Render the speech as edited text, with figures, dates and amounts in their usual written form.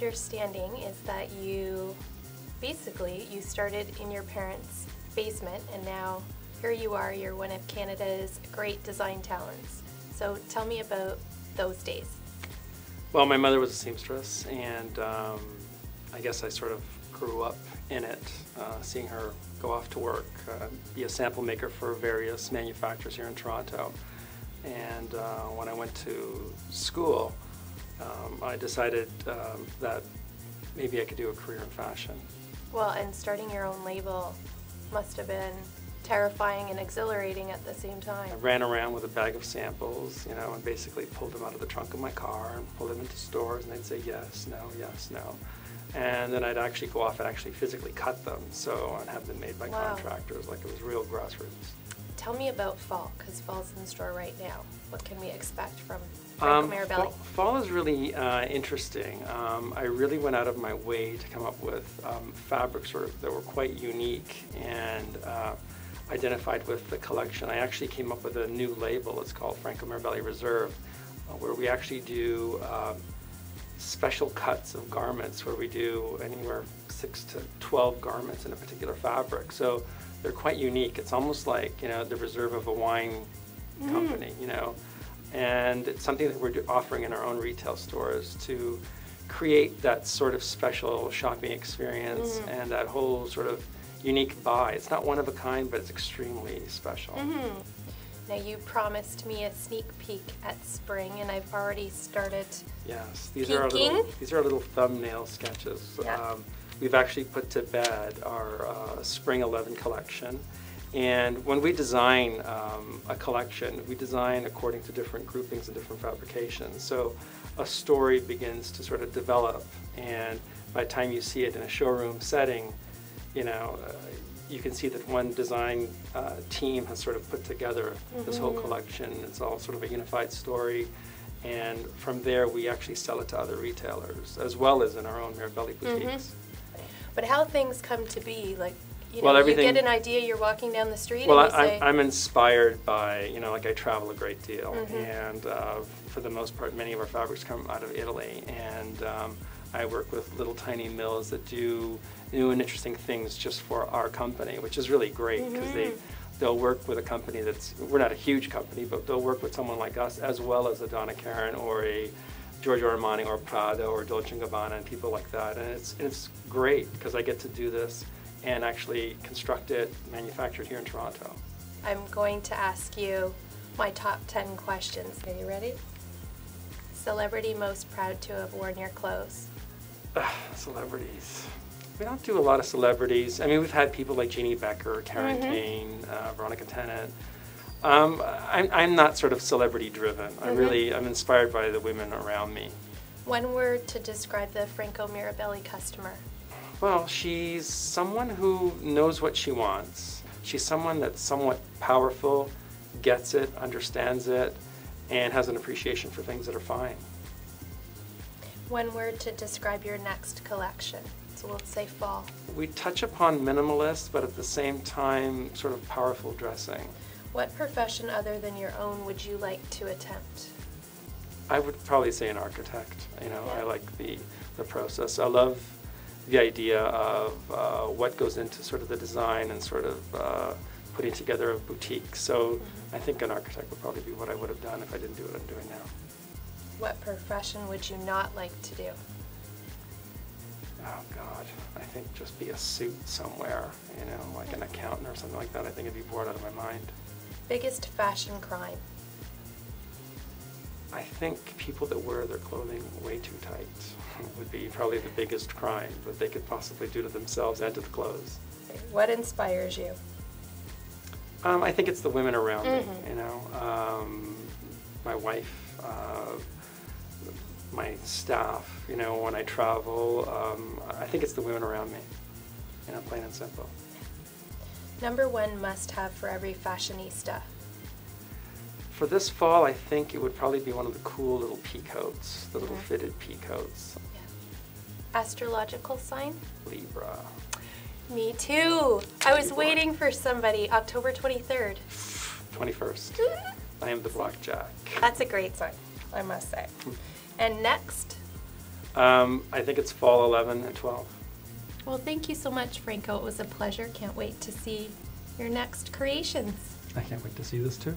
understanding is that you started in your parents' basement, and now here you are, you're one of Canada's great design talents. So tell me about those days. Well, my mother was a seamstress, and I guess I sort of grew up in it, seeing her go off to work, be a sample maker for various manufacturers here in Toronto. And when I went to school, I decided that maybe I could do a career in fashion. Well, and starting your own label must have been terrifying and exhilarating at the same time. I ran around with a bag of samples, you know, and basically pulled them out of the trunk of my car and pulled them into stores, and they'd say yes, no, yes, no. And then I'd actually go off and actually physically cut them, so I'd have them made by contractors, like it was real grassroots. Tell me about fall, because fall's in the store right now. What can we expect from Franco Mirabelli? Fall is really interesting. I really went out of my way to come up with fabrics that were quite unique and identified with the collection. I actually came up with a new label. It's called Franco Mirabelli Reserve, where we actually do special cuts of garments, where we do anywhere 6 to 12 garments in a particular fabric. So they're quite unique. It's almost like, you know, the reserve of a wine company, you know. And it's something that we're offering in our own retail stores to create that sort of special shopping experience and that whole sort of unique buy. It's not one of a kind, but it's extremely special. Now, you promised me a sneak peek at spring, and I've already started these are our little thumbnail sketches. Yeah. We've actually put to bed our Spring 11 collection. And when we design a collection, we design according to different groupings and different fabrications. So a story begins to sort of develop, and by the time you see it in a showroom setting, you know, you can see that one design team has sort of put together this whole collection. It's all sort of a unified story, and from there we actually sell it to other retailers, as well as in our own Mirabelli boutiques. But how things come to be, like, you know, you get an idea, you're walking down the street and you say... I'm inspired by, you know, like I travel a great deal, and for the most part many of our fabrics come out of Italy, and I work with little tiny mills that do new and interesting things just for our company, which is really great, because they'll work with a company that's, we're not a huge company, but they'll work with someone like us, as well as a Donna Karan or a Giorgio Armani or Prada or Dolce & Gabbana and people like that. And it's great, because I get to do this and actually construct it, manufacture it here in Toronto. I'm going to ask you my top 10 questions. Are you ready? Celebrity most proud to have worn your clothes? Celebrities. We don't do a lot of celebrities. I mean, we've had people like Jeannie Becker, Karen Kane, Veronica Tennant. I'm not sort of celebrity driven. I'm inspired by the women around me. One word to describe the Franco Mirabelli customer? Well, she's someone who knows what she wants. She's someone that's somewhat powerful, gets it, understands it, and has an appreciation for things that are fine. One word to describe your next collection. So let's say fall. We touch upon minimalist, but at the same time, sort of powerful dressing. What profession other than your own would you like to attempt? I would probably say an architect. You know, I like the process. I love the idea of what goes into sort of the design and sort of putting together a boutique. So I think an architect would probably be what I would have done if I didn't do what I'm doing now. What profession would you not like to do? Oh God, I think just be a suit somewhere, you know, like an accountant or something like that. I think I'd be bored out of my mind. Biggest fashion crime? I think people that wear their clothing way too tight would be probably the biggest crime that they could possibly do to themselves and to the clothes. What inspires you? I think it's the women around me, you know, my wife, my staff, you know, when I travel. I think it's the women around me, you know, plain and simple. Number one must-have for every fashionista? For this fall, I think it would probably be one of the cool little pea coats, the little fitted pea coats. Yeah. Astrological sign? Libra. Me too. I was waiting for somebody. October 23rd. 21st. I am the blackjack. That's a great sign, I must say. And next? I think it's fall 11 and 12. Well, thank you so much, Franco. It was a pleasure. Can't wait to see your next creations. I can't wait to see this too.